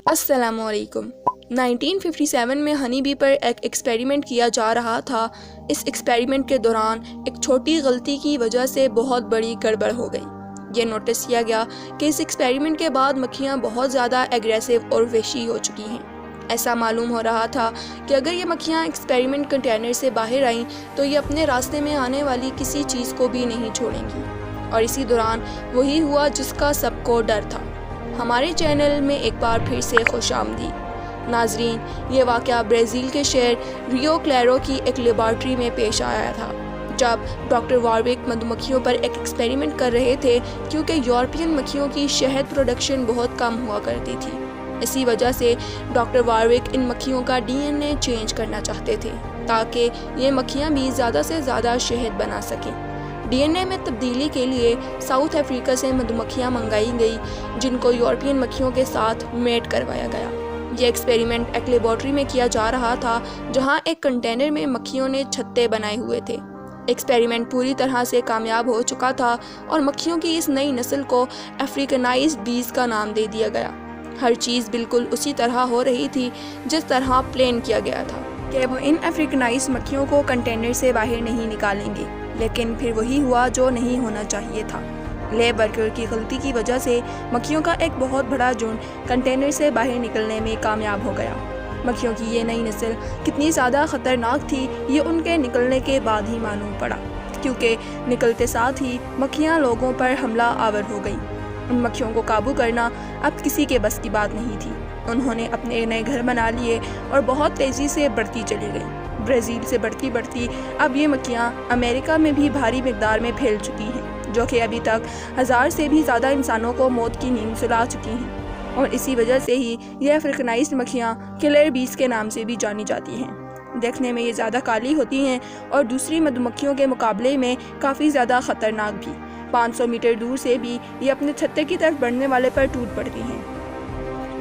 अस्सलाम वालेकुम। 1957 में हनी बी पर एक एक्सपेरिमेंट किया जा रहा था। इस एक्सपेरिमेंट के दौरान एक छोटी गलती की वजह से बहुत बड़ी गड़बड़ हो गई। ये नोटिस किया गया कि इस एक्सपेरिमेंट के बाद मक्खियाँ बहुत ज़्यादा एग्रेसिव और वहशी हो चुकी हैं। ऐसा मालूम हो रहा था कि अगर ये मक्खियाँ एक्सपेरिमेंट कंटेनर से बाहर आईं तो ये अपने रास्ते में आने वाली किसी चीज़ को भी नहीं छोड़ेंगी। और इसी दौरान वही हुआ जिसका सबको डर था। हमारे चैनल में एक बार फिर से खुशामदीद नाजरीन। ये वाक़या ब्राज़ील के शहर रियो क्लेरो की एक लेबॉर्ट्री में पेश आया था, जब डॉक्टर वारविक मधुमक्खियों पर एक एक्सपेरिमेंट कर रहे थे, क्योंकि यूरोपियन मक्खियों की शहद प्रोडक्शन बहुत कम हुआ करती थी। इसी वजह से डॉक्टर वारविक इन मक्खियों का DNA चेंज करना चाहते थे ताकि ये मक्खियाँ भी ज़्यादा से ज़्यादा शहद बना सकें। DNA में तब्दीली के लिए साउथ अफ्रीका से मधुमक्खियाँ मंगाई गई, जिनको यूरोपियन मक्खियों के साथ मेट करवाया गया। यह एक्सपेरिमेंट एक लेबॉर्ट्री में किया जा रहा था, जहां एक कंटेनर में मक्खियों ने छत्ते बनाए हुए थे। एक्सपेरिमेंट पूरी तरह से कामयाब हो चुका था और मक्खियों की इस नई नस्ल को अफ्रीकनाइज्ड बीज का नाम दे दिया गया। हर चीज़ बिल्कुल उसी तरह हो रही थी जिस तरह प्लान किया गया था कि वो इन अफ्रीकनाइज्ड मक्खियों को कंटेनर से बाहर नहीं निकालेंगे। लेकिन फिर वही हुआ जो नहीं होना चाहिए था। लैब वर्कर की गलती की वजह से मक्खियों का एक बहुत बड़ा झुंड कंटेनर से बाहर निकलने में कामयाब हो गया। मक्खियों की ये नई नस्ल कितनी ज़्यादा ख़तरनाक थी, ये उनके निकलने के बाद ही मालूम पड़ा, क्योंकि निकलते साथ ही मक्खियाँ लोगों पर हमला आवर हो गई। उन मक्खियों को काबू करना अब किसी के बस की बात नहीं थी। उन्होंने अपने नए घर बना लिए और बहुत तेज़ी से बढ़ती चली गई। ब्राज़ील से बढ़ती अब ये मक्खियाँ अमेरिका में भी भारी मिकदार में फैल चुकी हैं, जो कि अभी तक 1000 से भी ज़्यादा इंसानों को मौत की नींद सुला चुकी हैं। और इसी वजह से ही ये अफ्रीकनाइज्ड मक्खियाँ किलर बीज के नाम से भी जानी जाती हैं। देखने में ये ज़्यादा काली होती हैं और दूसरी मधुमक्खियों के मुकाबले में काफ़ी ज़्यादा ख़तरनाक भी। 500 मीटर दूर से भी ये अपने छत्ते की तरफ बढ़ने वाले पर टूट पड़ती हैं।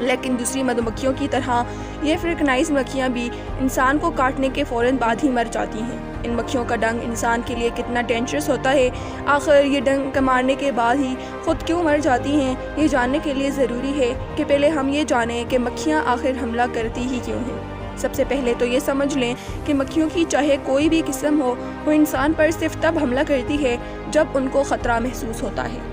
लेकिन दूसरी मधुमक्खियों की तरह ये अफ्रीकनाइज्ड मक्खियाँ भी इंसान को काटने के फ़ौरन बाद ही मर जाती हैं। इन मक्खियों का डंक इंसान के लिए कितना डेंजरस होता है, आखिर ये डंक मारने के बाद ही खुद क्यों मर जाती हैं, ये जानने के लिए ज़रूरी है कि पहले हम ये जानें कि मक्खियाँ आखिर हमला करती ही क्यों हैं। सबसे पहले तो ये समझ लें कि मक्खियों की चाहे कोई भी किस्म हो, वो इंसान पर सिर्फ तब हमला करती है जब उनको ख़तरा महसूस होता है।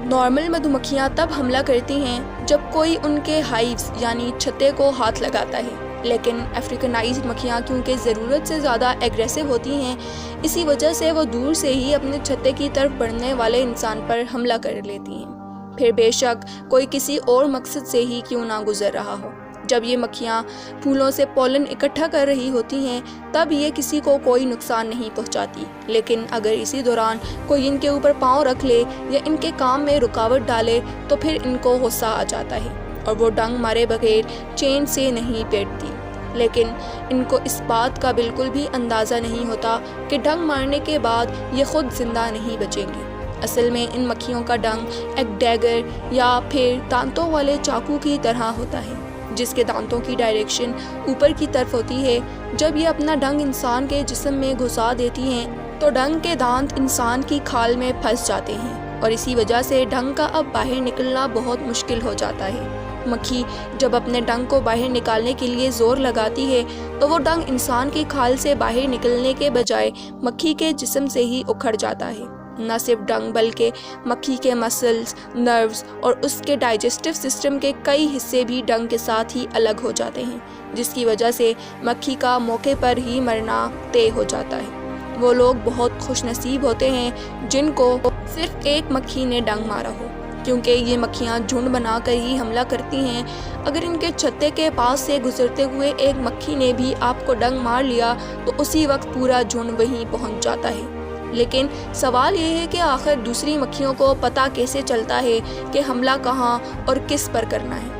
नॉर्मल मधुमक्खियाँ तब हमला करती हैं जब कोई उनके हाइव्स यानी छत्ते को हाथ लगाता है। लेकिन अफ्रीकनाइज्ड मक्खियाँ क्योंकि ज़रूरत से ज़्यादा एग्रेसिव होती हैं, इसी वजह से वो दूर से ही अपने छत्ते की तरफ बढ़ने वाले इंसान पर हमला कर लेती हैं, फिर बेशक कोई किसी और मकसद से ही क्यों ना गुजर रहा हो। जब ये मक्खियाँ फूलों से पोलन इकट्ठा कर रही होती हैं तब ये किसी को कोई नुकसान नहीं पहुँचाती। लेकिन अगर इसी दौरान कोई इनके ऊपर पाँव रख ले या इनके काम में रुकावट डाले तो फिर इनको गुस्सा आ जाता है और वो डंक मारे बगैर चैन से नहीं बैठती। लेकिन इनको इस बात का बिल्कुल भी अंदाज़ा नहीं होता कि डंक मारने के बाद ये खुद जिंदा नहीं बचेंगी। असल में इन मक्खियों का डंक एक डैगर या फिर दांतों वाले चाकू की तरह होता है, जिसके दांतों की डायरेक्शन ऊपर की तरफ होती है। जब ये अपना डंक इंसान के जिस्म में घुसा देती हैं तो डंक के दांत इंसान की खाल में फंस जाते हैं और इसी वजह से डंक का अब बाहर निकलना बहुत मुश्किल हो जाता है। मक्खी जब अपने डंक को बाहर निकालने के लिए ज़ोर लगाती है तो वो डंक इंसान की खाल से बाहर निकलने के बजाय मक्खी के जिस्म से ही उखड़ जाता है। न सिर्फ डंक बल्कि मक्खी के मसल्स, नर्व्स और उसके डाइजेस्टिव सिस्टम के कई हिस्से भी डंक के साथ ही अलग हो जाते हैं, जिसकी वजह से मक्खी का मौके पर ही मरना तय हो जाता है। वो लोग बहुत खुशनसीब होते हैं जिनको सिर्फ एक मक्खी ने डंक मारा हो, क्योंकि ये मक्खियाँ झुंड बनाकर ही हमला करती हैं। अगर इनके छत्ते के पास से गुजरते हुए एक मक्खी ने भी आपको डंक मार लिया तो उसी वक्त पूरा झुंड वहीं पहुँच जाता है। लेकिन सवाल ये है कि आखिर दूसरी मक्खियों को पता कैसे चलता है कि हमला कहाँ और किस पर करना है।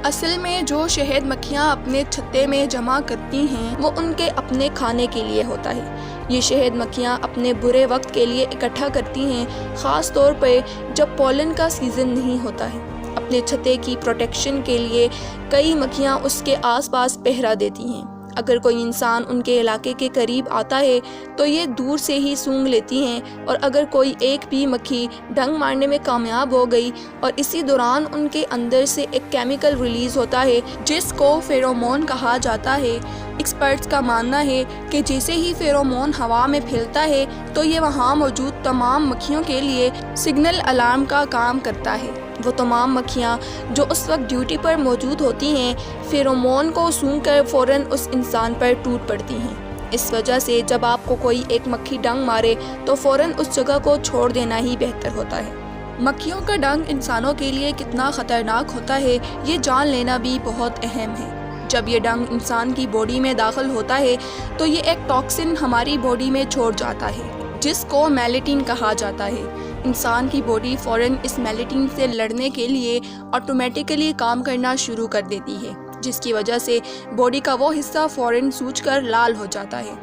असल में जो शहद मक्खियाँ अपने छत्ते में जमा करती हैं वो उनके अपने खाने के लिए होता है। ये शहद मक्खियाँ अपने बुरे वक्त के लिए इकट्ठा करती हैं, ख़ास तौर पर जब पोलन का सीज़न नहीं होता है। अपने छत्ते की प्रोटेक्शन के लिए कई मक्खियाँ उसके आसपास पहरा देती हैं। اگر کوئی انسان ان کے علاقے کے قریب آتا ہے تو یہ دور سے ہی سونگھ لیتی ہیں، اور اگر کوئی ایک بھی مکھی ڈنگ مارنے میں کامیاب ہو گئی اور اسی دوران ان کے اندر سے ایک کیمیکل ریلیز ہوتا ہے جس کو فیرومون کہا جاتا ہے، ایکسپرٹس کا ماننا ہے کہ جیسے ہی فیرومون ہوا میں پھیلتا ہے تو یہ وہاں موجود تمام مکھیوں کے لیے سگنل الارم کا کام کرتا ہے۔ وہ تمام مکھیاں جو اس وقت ڈیوٹی پر موجود ہوتی ہیں فیرومون کو سونگھ کر فوراً اس انسان پر ٹوٹ پڑتی ہیں۔ اس وجہ سے جب آپ کو کوئی ایک مکھی ڈنگ مارے تو فوراً اس جگہ کو چھوڑ دینا ہی بہتر ہوتا ہے۔ مکھیوں کا ڈنگ انسانوں کے لیے کتنا خطرناک ہوتا ہے یہ جان لینا بھی بہت اہم ہے۔ جب یہ ڈنگ انسان کی باڈی میں داخل ہوتا ہے تو یہ ایک ٹاکسن ہماری باڈی میں چھوڑ جاتا ہے جس کو میلیٹن کہا جاتا ہے۔ انسان کی باڈی فوراً اس میلیٹن سے لڑنے کے لیے آٹومیٹکلی کام کرنا شروع کر دیتی ہے، جس کی وجہ سے باڈی کا وہ حصہ فوراً سوج کر لال ہو جاتا ہے۔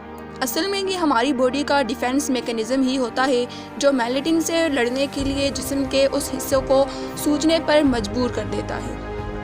اصل میں یہ ہماری باڈی کا ڈیفینس میکینزم ہی ہوتا ہے جو میلیٹن سے لڑنے کے لیے جسم کے اس حصے کو سوجنے پر مجبور کر دیتا ہے۔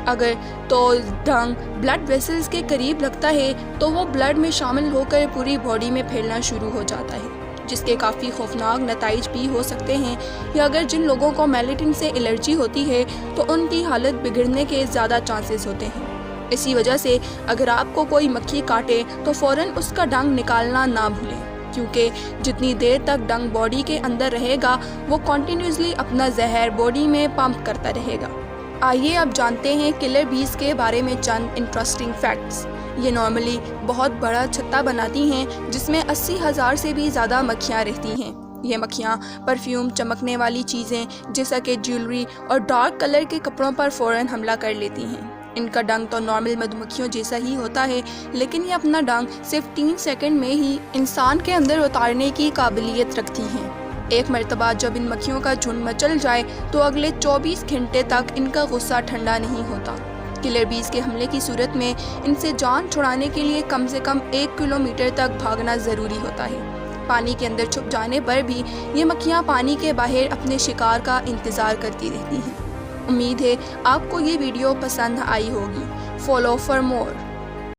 اگر تو ڈنگ بلڈ ویسلز کے قریب لگتا ہے تو وہ بلڈ میں شامل ہو کر پوری باڈی میں پھیلنا شروع ہو جاتا ہے، جس کے کافی خوفناک نتائج بھی ہو سکتے ہیں، یا اگر جن لوگوں کو میلیٹن سے الرجی ہوتی ہے تو ان کی حالت بگڑنے کے زیادہ چانسز ہوتے ہیں۔ اسی وجہ سے اگر آپ کو کوئی مکھی کاٹے تو فوراً اس کا ڈنگ نکالنا نہ بھولیں، کیونکہ جتنی دیر تک ڈنگ باڈی کے اندر رہے گا وہ کنٹینیوسلی اپنا زہر باڈی میں پمپ کرتا رہے گا۔ آئیے اب جانتے ہیں کلر بیز کے بارے میں چند انٹرسٹنگ فیکٹس۔ یہ نارملی بہت بڑا چھتا بناتی ہیں جس میں 80,000 سے بھی زیادہ مکھیاں رہتی ہیں۔ یہ مکھیاں پرفیوم، چمکنے والی چیزیں جیسا کہ جیولری اور ڈارک کلر کے کپڑوں پر فوراً حملہ کر لیتی ہیں۔ ان کا ڈنگ تو نارمل مدھ مکھیوں جیسا ہی ہوتا ہے، لیکن یہ اپنا ڈنگ صرف 3 سیکنڈ میں ہی انسان کے اندر اتارنے کی قابلیت رکھتی ہیں۔ ایک مرتبہ جب ان مکھیوں کا جھنڈ مچل جائے تو اگلے 24 گھنٹے تک ان کا غصہ ٹھنڈا نہیں ہوتا۔ کلر بیز کے حملے کی صورت میں ان سے جان چھڑانے کے لیے کم سے کم 1 کلومیٹر تک بھاگنا ضروری ہوتا ہے۔ پانی کے اندر چھپ جانے پر بھی یہ مکھیاں پانی کے باہر اپنے شکار کا انتظار کرتی رہتی ہیں۔ امید ہے آپ کو یہ ویڈیو پسند آئی ہوگی۔ Follow for more.